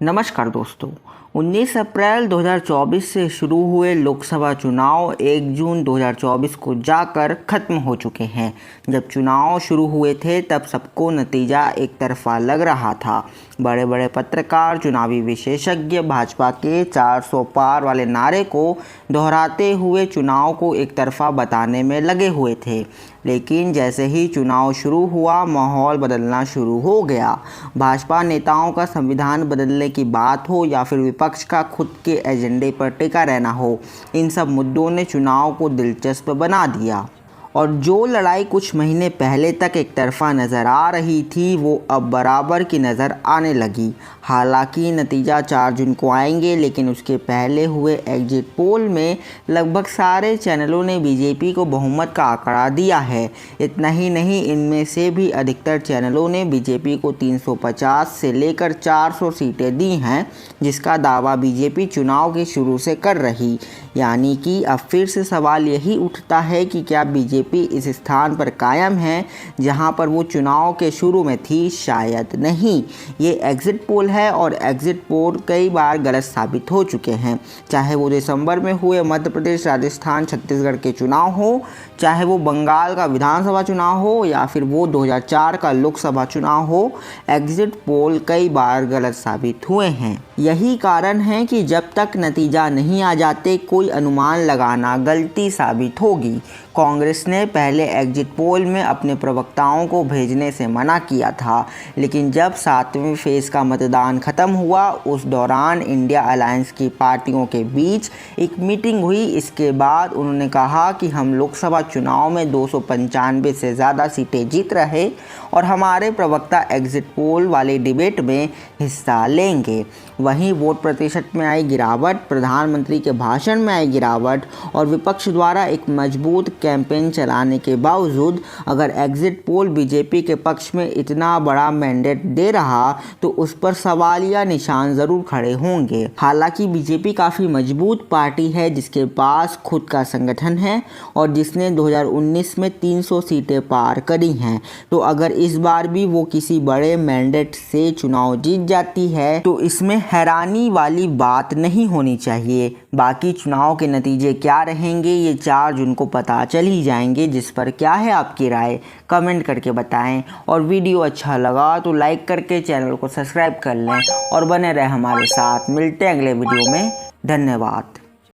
नमस्कार दोस्तों। 19 अप्रैल 2024 से शुरू हुए लोकसभा चुनाव 1 जून 2024 को जाकर ख़त्म हो चुके हैं। जब चुनाव शुरू हुए थे तब सबको नतीजा एक तरफा लग रहा था। बड़े बड़े पत्रकार, चुनावी विशेषज्ञ भाजपा के 400 पार वाले नारे को दोहराते हुए चुनाव को एक तरफा बताने में लगे हुए थे। लेकिन जैसे ही चुनाव शुरू हुआ, माहौल बदलना शुरू हो गया। भाजपा नेताओं का संविधान बदलने की बात हो या फिर विपक्ष का खुद के एजेंडे पर टिका रहना हो, इन सब मुद्दों ने चुनाव को दिलचस्प बना दिया। और जो लड़ाई कुछ महीने पहले तक एक तरफा नज़र आ रही थी, वो अब बराबर की नज़र आने लगी। हालांकि नतीजा 4 जून को आएंगे, लेकिन उसके पहले हुए एग्जिट पोल में लगभग सारे चैनलों ने बीजेपी को बहुमत का आंकड़ा दिया है। इतना ही नहीं, इनमें से भी अधिकतर चैनलों ने बीजेपी को 350 से लेकर 400 सीटें दी हैं, जिसका दावा बीजेपी चुनाव के शुरू से कर रही। यानी कि अब फिर से सवाल यही उठता है कि क्या बीजेपी इस स्थान पर कायम है जहां पर वो चुनाव के शुरू में थी? शायद नहीं। ये एग्जिट पोल है और एग्जिट पोल कई बार गलत साबित हो चुके हैं। चाहे वो दिसंबर में हुए मध्य प्रदेश, राजस्थान, छत्तीसगढ़ के चुनाव हो, चाहे वो बंगाल का विधानसभा चुनाव हो या फिर वो 2004 का लोकसभा चुनाव हो, एग्जिट पोल कई बार गलत साबित हुए हैं। यही कारण है कि जब तक नतीजा नहीं आ जाते, कोई अनुमान लगाना गलती साबित होगी। कांग्रेस ने पहले एग्जिट पोल में अपने प्रवक्ताओं को भेजने से मना किया था, लेकिन जब 7वें फेज का मतदान खत्म हुआ, उस दौरान इंडिया अलायंस की पार्टियों के बीच एक मीटिंग हुई। इसके बाद उन्होंने कहा कि हम लोकसभा चुनाव में 295 से ज़्यादा सीटें जीत रहे और हमारे प्रवक्ता एग्जिट पोल वाले डिबेट में हिस्सा लेंगे। वहीं वोट प्रतिशत में आई गिरावट, प्रधानमंत्री के भाषण में आई गिरावट और विपक्ष द्वारा एक मजबूत कैंपेन चलाने के बावजूद अगर एग्जिट पोल बीजेपी के पक्ष में इतना बड़ा मैंडेट दे रहा तो उस पर सवालिया निशान ज़रूर खड़े होंगे। हालांकि बीजेपी काफ़ी मजबूत पार्टी है, जिसके पास खुद का संगठन है और जिसने 2019 में 300 सीटें पार करी हैं। तो अगर इस बार भी वो किसी बड़े मैंडेट से चुनाव जीत जाती है तो इसमें हैरानी वाली बात नहीं होनी चाहिए। बाकी चुनाव के नतीजे क्या रहेंगे, ये 4 जून को पता चल ही जाएंगे। जिस पर क्या है आपकी राय, कमेंट करके बताएं। और वीडियो अच्छा लगा तो लाइक करके चैनल को सब्सक्राइब कर लें और बने रहे हमारे साथ। मिलते हैं अगले वीडियो में। धन्यवाद।